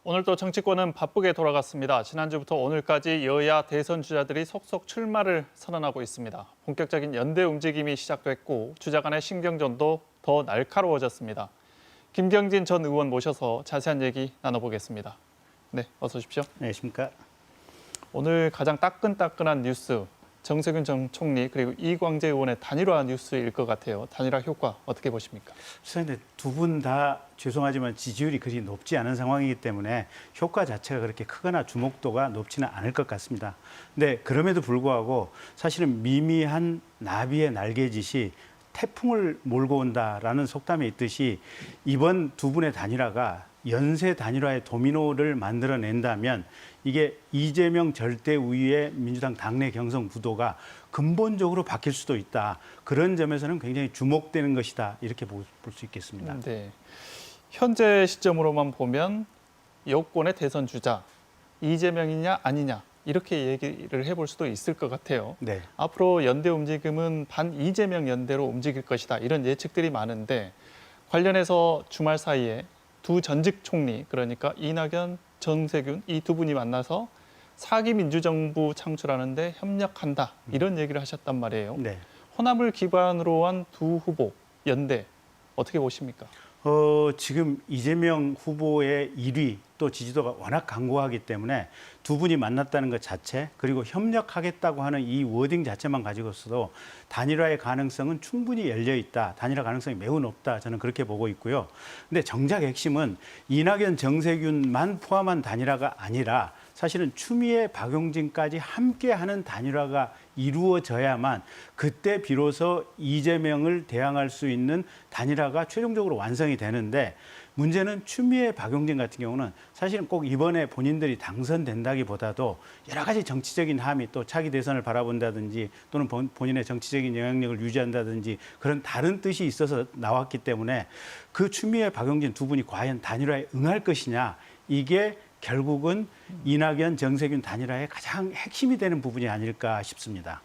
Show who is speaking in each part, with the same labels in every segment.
Speaker 1: 오늘도 정치권은 바쁘게 돌아갔습니다. 지난주부터 오늘까지 여야 대선 주자들이 속속 출마를 선언하고 있습니다. 본격적인 연대 움직임이 시작됐고 주자 간의 신경전도 더 날카로워졌습니다. 김경진 전 의원 모셔서 자세한 얘기 나눠보겠습니다. 네, 어서 오십시오.
Speaker 2: 안녕하십니까.
Speaker 1: 오늘 가장 따끈따끈한 뉴스, 정세균 전 총리 그리고 이광재 의원의 단일화 뉴스일 것 같아요. 단일화 효과 어떻게 보십니까?
Speaker 2: 그런데 두 분 다 죄송하지만 지지율이 그리 높지 않은 상황이기 때문에 효과 자체가 그렇게 크거나 주목도가 높지는 않을 것 같습니다. 근데 그럼에도 불구하고 사실은 미미한 나비의 날개짓이 태풍을 몰고 온다라는 속담에 있듯이 이번 두 분의 단일화가 연쇄 단일화의 도미노를 만들어낸다면 이게 이재명 절대 우위의 민주당 당내 경선 구도가 근본적으로 바뀔 수도 있다. 그런 점에서는 굉장히 주목되는 것이다. 이렇게 볼 수 있겠습니다.
Speaker 1: 네. 현재 시점으로만 보면 여권의 대선 주자 이재명이냐 아니냐 이렇게 얘기를 해볼 수도 있을 것 같아요.
Speaker 2: 네.
Speaker 1: 앞으로 연대 움직임은 반 이재명 연대로 움직일 것이다. 이런 예측들이 많은데 관련해서 주말 사이에 두 전직 총리 그러니까 이낙연, 정세균 이 두 분이 만나서 4기 민주정부 창출하는데 협력한다. 이런 얘기를 하셨단 말이에요.
Speaker 2: 네.
Speaker 1: 호남을 기반으로 한 두 후보 연대 어떻게 보십니까?
Speaker 2: 지금 이재명 후보의 1위 또 지지도가 워낙 강고하기 때문에 두 분이 만났다는 것 자체 그리고 협력하겠다고 하는 이 워딩 자체만 가지고서도 단일화의 가능성은 충분히 열려 있다. 단일화 가능성이 매우 높다. 저는 그렇게 보고 있고요. 근데 정작 핵심은 이낙연, 정세균만 포함한 단일화가 아니라 사실은 추미애, 박용진까지 함께하는 단일화가 이루어져야만 그때 비로소 이재명을 대항할 수 있는 단일화가 최종적으로 완성이 되는데 문제는 추미애, 박용진 같은 경우는 사실은 꼭 이번에 본인들이 당선된다기보다도 여러 가지 정치적인 함의 또 차기 대선을 바라본다든지 또는 본인의 정치적인 영향력을 유지한다든지 그런 다른 뜻이 있어서 나왔기 때문에 그 추미애, 박용진 두 분이 과연 단일화에 응할 것이냐 이게 결국은 이낙연, 정세균 단일화의 가장 핵심이 되는 부분이 아닐까 싶습니다.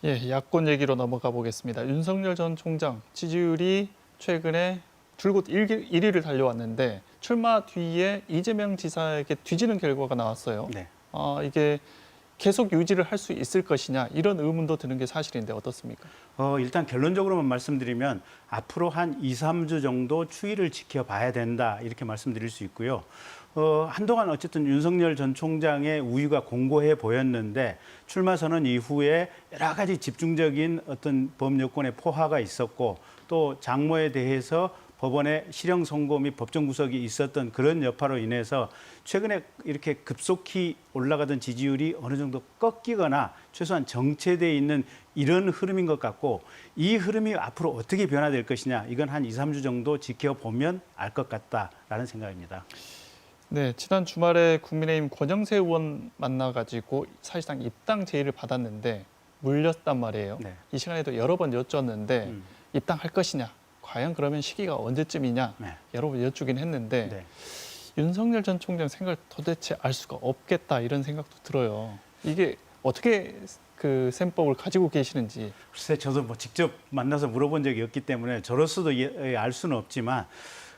Speaker 1: 예, 야권 얘기로 넘어가 보겠습니다. 윤석열 전 총장 지지율이 최근에 줄곧 1위를 달려왔는데 출마 뒤에 이재명 지사에게 뒤지는 결과가 나왔어요.
Speaker 2: 네.
Speaker 1: 이게 계속 유지를 할 수 있을 것이냐 이런 의문도 드는 게 사실인데 어떻습니까?
Speaker 2: 일단 결론적으로만 말씀드리면 앞으로 한 2, 3주 정도 추이를 지켜봐야 된다 이렇게 말씀드릴 수 있고요. 한동안 어쨌든 윤석열 전 총장의 우위가 공고해 보였는데 출마 선언 이후에 여러 가지 집중적인 어떤 범여권의 포화가 있었고 또 장모에 대해서 법원의 실형 선고 및 법정 구속이 있었던 그런 여파로 인해서 최근에 이렇게 급속히 올라가던 지지율이 어느 정도 꺾이거나 최소한 정체되어 있는 이런 흐름인 것 같고 이 흐름이 앞으로 어떻게 변화될 것이냐 이건 한 2, 3주 정도 지켜보면 알 것 같다라는 생각입니다.
Speaker 1: 네, 지난 주말에 국민의힘 권영세 의원 만나가지고 사실상 입당 제의를 받았는데 물렸단 말이에요.
Speaker 2: 네.
Speaker 1: 이 시간에도 여러 번 여쭸는데 입당할 것이냐, 과연 그러면 시기가 언제쯤이냐
Speaker 2: 네.
Speaker 1: 여러 번 여쭈긴 했는데
Speaker 2: 네.
Speaker 1: 윤석열 전 총장 생각을 도대체 알 수가 없겠다 이런 생각도 들어요. 이게 어떻게 그 셈법을 가지고 계시는지.
Speaker 2: 글쎄 저도 뭐 직접 만나서 물어본 적이 없기 때문에 저로서도 알 수는 없지만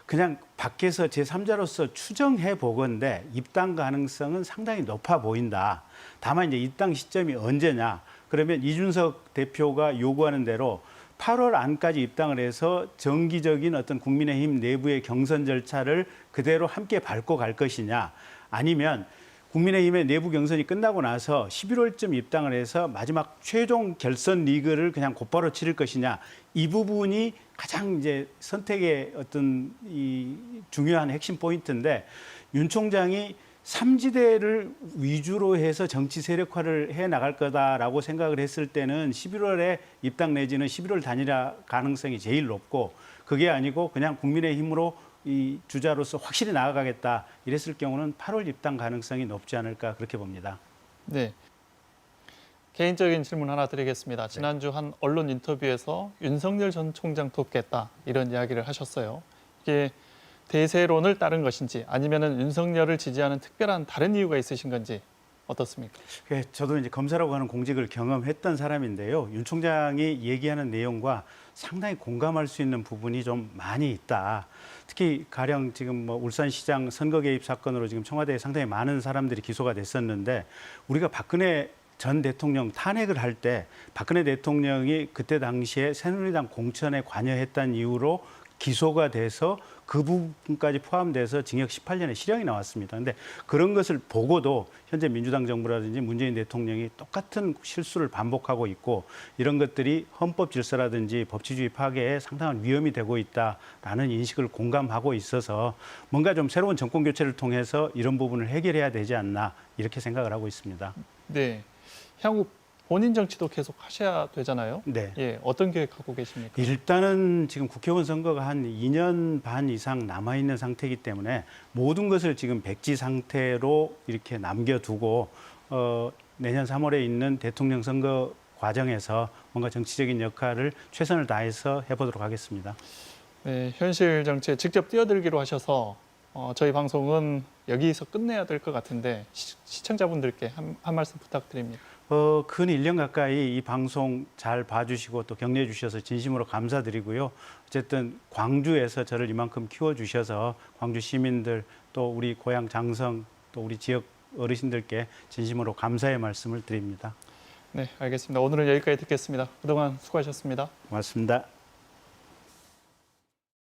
Speaker 2: 그냥 밖에서 제3자로서 추정해 보건대 입당 가능성은 상당히 높아 보인다. 다만 이제 입당 시점이 언제냐. 그러면 이준석 대표가 요구하는 대로 8월 안까지 입당을 해서 정기적인 어떤 국민의힘 내부의 경선 절차를 그대로 함께 밟고 갈 것이냐. 아니면 국민의힘의 내부 경선이 끝나고 나서 11월쯤 입당을 해서 마지막 최종 결선 리그를 그냥 곧바로 치를 것이냐. 이 부분이 가장 이제 선택의 어떤 이 중요한 핵심 포인트인데 윤 총장이 삼지대를 위주로 해서 정치 세력화를 해 나갈 거다라고 생각을 했을 때는 11월에 입당 내지는 11월 단일화 가능성이 제일 높고 그게 아니고 그냥 국민의힘으로 이 주자로서 확실히 나아가겠다 이랬을 경우는 8월 입당 가능성이 높지 않을까 그렇게 봅니다.
Speaker 1: 네. 개인적인 질문 하나 드리겠습니다. 지난주 한 언론 인터뷰에서 윤석열 전 총장 돕겠다 이런 이야기를 하셨어요. 이게 대세론을 따른 것인지 아니면은 윤석열을 지지하는 특별한 다른 이유가 있으신 건지 어떻습니까?
Speaker 2: 예, 저도 이제 검사라고 하는 공직을 경험했던 사람인데요. 윤 총장이 얘기하는 내용과 상당히 공감할 수 있는 부분이 좀 많이 있다. 특히 가령 지금 뭐 울산시장 선거 개입 사건으로 지금 청와대에 상당히 많은 사람들이 기소가 됐었는데 우리가 박근혜 전 대통령 탄핵을 할 때 박근혜 대통령이 그때 당시에 새누리당 공천에 관여했다는 이유로 기소가 돼서 그 부분까지 포함돼서 징역 18년의 실형이 나왔습니다. 그런데 그런 것을 보고도 현재 민주당 정부라든지 문재인 대통령이 똑같은 실수를 반복하고 있고 이런 것들이 헌법 질서라든지 법치주의 파괴에 상당한 위험이 되고 있다라는 인식을 공감하고 있어서 뭔가 좀 새로운 정권 교체를 통해서 이런 부분을 해결해야 되지 않나 이렇게 생각을 하고 있습니다.
Speaker 1: 네. 향후 본인 정치도 계속 하셔야 되잖아요.
Speaker 2: 네.
Speaker 1: 예, 어떤 계획하고 계십니까?
Speaker 2: 일단은 지금 국회의원 선거가 한 2년 반 이상 남아있는 상태이기 때문에 모든 것을 지금 백지 상태로 이렇게 남겨두고 내년 3월에 있는 대통령 선거 과정에서 뭔가 정치적인 역할을 최선을 다해서 해보도록 하겠습니다.
Speaker 1: 네, 현실 정치에 직접 뛰어들기로 하셔서 저희 방송은 여기서 끝내야 될 것 같은데 시청자분들께 한 말씀 부탁드립니다.
Speaker 2: 근 1년 가까이 이 방송 잘 봐주시고 또 격려해 주셔서 진심으로 감사드리고요. 어쨌든 광주에서 저를 이만큼 키워주셔서 광주 시민들 또 우리 고향 장성 또 우리 지역 어르신들께 진심으로 감사의 말씀을 드립니다.
Speaker 1: 네, 알겠습니다. 오늘은 여기까지 듣겠습니다. 그동안 수고하셨습니다.
Speaker 2: 고맙습니다.